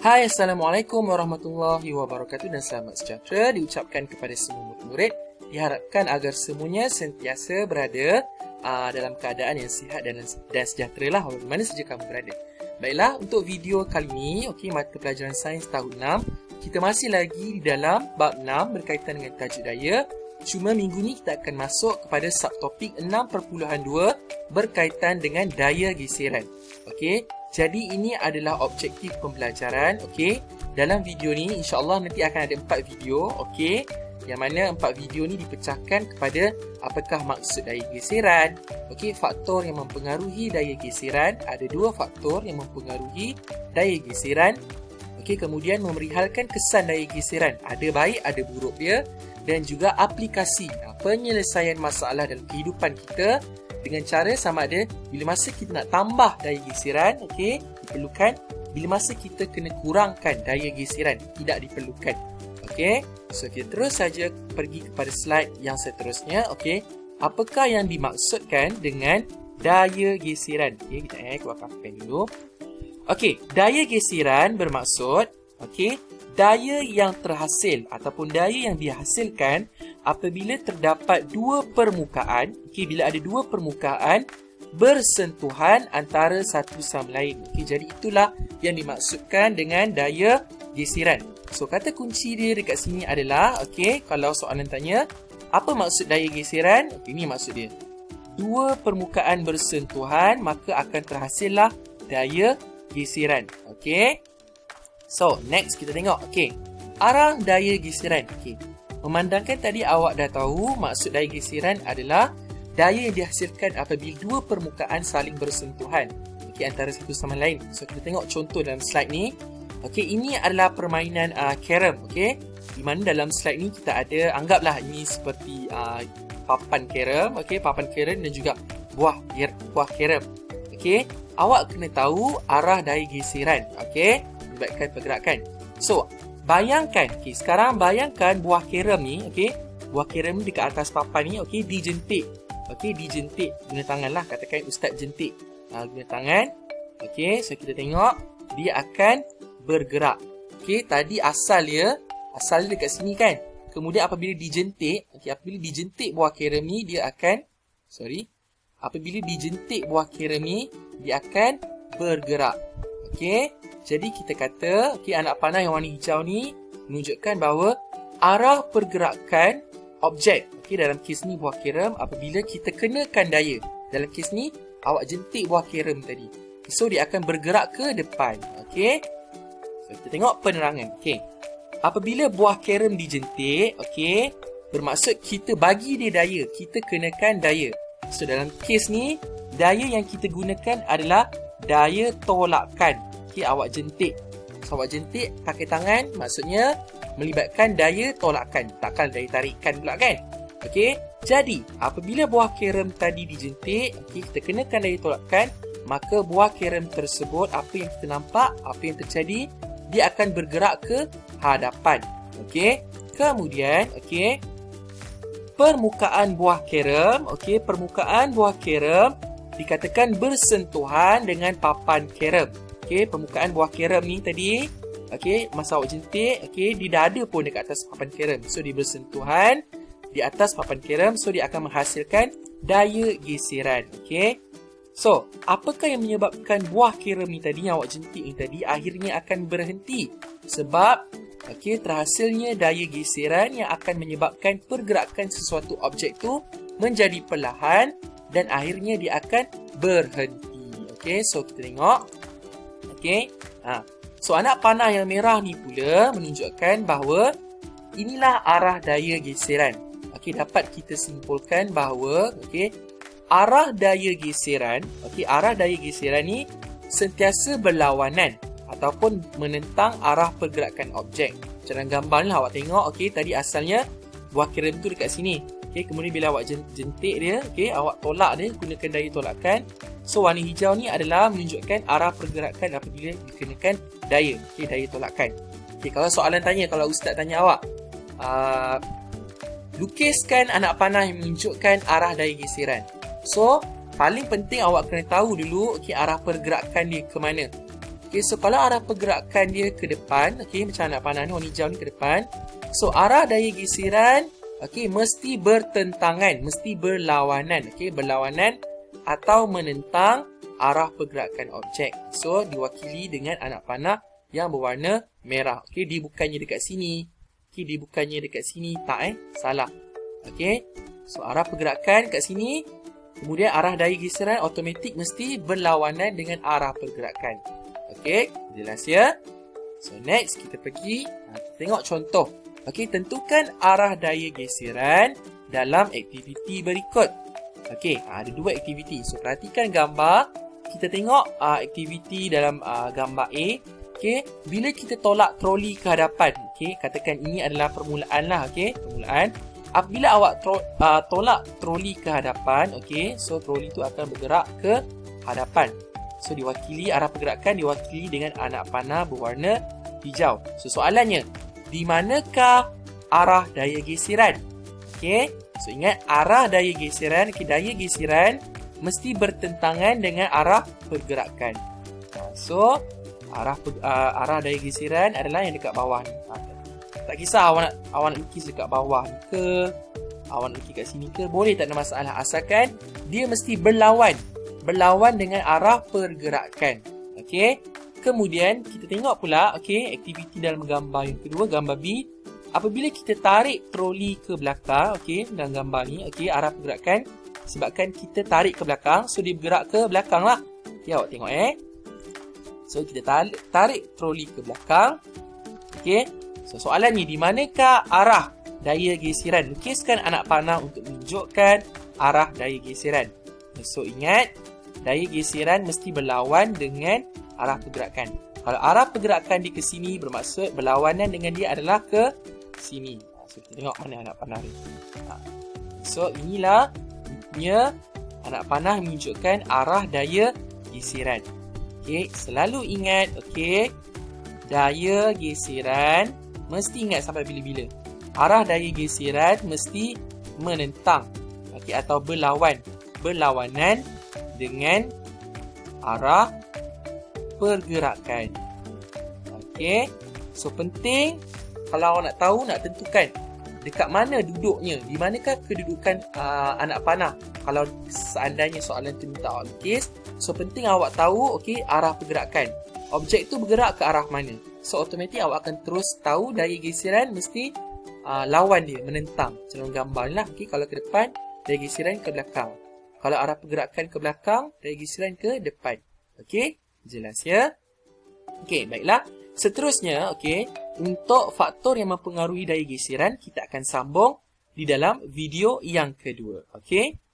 Hai, Assalamualaikum warahmatullahi wabarakatuh dan selamat sejahtera diucapkan kepada semua murid. Diharapkan agar semuanya sentiasa berada dalam keadaan yang sihat dan sejahtera lah di mana saja kamu berada. Baiklah, untuk video kali ini, mata pelajaran sains tahun 6, kita masih lagi di dalam bab 6 berkaitan dengan tajuk daya. Cuma minggu ni kita akan masuk kepada subtopik 6.2 berkaitan dengan daya geseran. Jadi ini adalah objektif pembelajaran. Dalam video ni insya-Allah nanti akan ada 4 video. Yang mana 4 video ni dipecahkan kepada apakah maksud daya geseran. Faktor yang mempengaruhi daya geseran. Ada 2 faktor yang mempengaruhi daya geseran. Kemudian memerihalkan kesan daya geseran. Ada baik, ada buruk dia. Dan juga aplikasi penyelesaian masalah dalam kehidupan kita dengan cara sama ada bila masa kita nak tambah daya geseran, diperlukan, bila masa kita kena kurangkan daya geseran, tidak diperlukan. So kita terus saja pergi kepada slide yang seterusnya. Apakah yang dimaksudkan dengan daya geseran? Kita keluarkan pen dulu. Daya geseran bermaksud daya yang terhasil ataupun daya yang dihasilkan apabila terdapat dua permukaan, bila ada dua permukaan bersentuhan antara satu sama lain. Jadi itulah yang dimaksudkan dengan daya geseran. So kata kunci dia dekat sini adalah, kalau soalan tanya, apa maksud daya geseran? Ini maksud dia. Dua permukaan bersentuhan, maka akan terhasillah daya geseran. So, next kita tengok. Arah daya geseran. Memandangkan tadi awak dah tahu maksud daya geseran adalah daya yang dihasilkan apabila dua permukaan saling bersentuhan antara satu sama lain. So, kita tengok contoh dalam slide ni. Ini adalah permainan carom. Di mana dalam slide ni kita ada, anggaplah ini seperti papan carom. Papan carom dan juga buah carom. Awak kena tahu arah daya geseran. Melibatkan pergerakan. So, bayangkan, sekarang bayangkan buah carom ni, buah carom ni dekat atas papan ni, dijentik. Dijentik guna tangan lah, katakan ustaz jentik. Guna tangan. So kita tengok dia akan bergerak. Tadi asal dia dekat sini kan. Kemudian apabila dijentik, apabila dijentik buah carom ni, dia akan apabila dijentik buah carom ni, dia akan bergerak. Jadi kita kata, anak panah yang warna hijau ni menunjukkan bahawa arah pergerakan objek, dalam kes ni buah carom, apabila kita kenakan daya. Dalam kes ni, awak jentik buah carom tadi. So, dia akan bergerak ke depan. So, kita tengok penerangan. Apabila buah carom dijentik, bermaksud kita bagi dia daya. Kita kenakan daya. So, dalam kes ni, daya yang kita gunakan adalah daya tolakan. Awak jentik. So, awak jentik pakai tangan, maksudnya melibatkan daya tolakan. Takkan daya tarikan pula kan? Jadi, apabila buah carom tadi dijentik, kita kenakan daya tolakan, maka buah carom tersebut, apa yang kita nampak, apa yang terjadi, dia akan bergerak ke hadapan. Kemudian, permukaan buah carom, permukaan buah carom dikatakan bersentuhan dengan papan carom. Permukaan buah carom ni tadi, masa awak jentik, dia dah ada pun dekat atas papan carom. So, dia bersentuhan di atas papan carom. So, dia akan menghasilkan daya geseran. So, apakah yang menyebabkan buah carom ni tadi, yang awak jentik ni tadi, akhirnya akan berhenti? Sebab, terhasilnya daya geseran yang akan menyebabkan pergerakan sesuatu objek tu menjadi perlahan dan akhirnya dia akan berhenti. So, kita tengok. So, anak panah yang merah ni pula menunjukkan bahawa inilah arah daya geseran. Dapat kita simpulkan bahawa arah daya geseran, arah daya geseran ni sentiasa berlawanan ataupun menentang arah pergerakan objek. Dalam gambar ni awak tengok, tadi asalnya buah carom tu dekat sini. Kemudian bila awak jentik dia, awak tolak dia, gunakan daya tolakan. So, warna hijau ni adalah menunjukkan arah pergerakan apabila dikenakan daya, daya tolakan. Kalau soalan tanya, kalau ustaz tanya awak, lukiskan anak panah yang menunjukkan arah daya geseran. So, paling penting awak kena tahu dulu arah pergerakan dia ke mana. Okey, so kalau arah pergerakan dia ke depan, okey, macam anak panah ni, warna hijau ni ke depan. So arah daya geseran, okey, mesti bertentangan, mesti berlawanan, okey, berlawanan atau menentang arah pergerakan objek. So diwakili dengan anak panah yang berwarna merah. Okey, dia bukannya dekat sini. Okey, dia bukannya dekat sini, tak salah. Okey. So arah pergerakan kat sini, kemudian arah daya geseran automatik mesti berlawanan dengan arah pergerakan. Okey, jelas ya? So next kita pergi kita tengok contoh. Okey, tentukan arah daya geseran dalam aktiviti berikut. Okey, ada dua aktiviti. So perhatikan gambar. Kita tengok aktiviti dalam gambar A. Okey, bila kita tolak troli ke hadapan, okey, katakan ini adalah permulaan lah, okey, permulaan. Apabila awak tolak troli ke hadapan, okey, so troli itu akan bergerak ke hadapan. So diwakili, arah pergerakan diwakili dengan anak panah berwarna hijau. So soalannya, di manakah arah daya geseran? Okey, so ingat arah daya geseran, daya geseran mesti bertentangan dengan arah pergerakan. So arah daya geseran adalah yang dekat bawah ni. Tak kisah awak nak lukis dekat bawah ni ke, awak nak lukis kat sini ke, boleh, tak ada masalah, asalkan dia mesti berlawan dengan arah pergerakan. Okey. Kemudian kita tengok pula, okey, aktiviti dalam gambar yang kedua, gambar B. Apabila kita tarik troli ke belakang, okey, dalam gambar ni, okey, arah pergerakan sebabkan kita tarik ke belakang, so dia bergerak ke belakang lah. Okey, awak tengok So kita tarik troli ke belakang. Okey. So soalannya, di manakah arah daya geseran? Lukiskan anak panah untuk menunjukkan arah daya geseran. So ingat, daya geseran mesti berlawan dengan arah pergerakan. Kalau arah pergerakan dia ke sini, bermaksud berlawanan dengan dia adalah ke sini. So kita tengok mana anak panah ni. So inilah punya anak panah menunjukkan arah daya geseran. Okey, selalu ingat, okey, daya geseran mesti ingat sampai bila-bila. Arah daya geseran mesti menentang, okey, atau berlawanan dengan arah pergerakan. Okey, so penting kalau awak nak tahu, nak tentukan dekat mana duduknya, di manakah kedudukan anak panah. Kalau seandainya soalan tu minta awak lukis, so penting awak tahu, okey, arah pergerakan. Objek tu bergerak ke arah mana. So automatik awak akan terus tahu daya geseran mesti lawan dia, menentang. Dalam gambar ni lah, okey, kalau ke depan, daya geseran ke belakang. Kalau arah pergerakan ke belakang, daya geseran ke depan. Okey, jelas ya? Okey, baiklah. Seterusnya, okey, untuk faktor yang mempengaruhi daya geseran, kita akan sambung di dalam video yang kedua. Okey?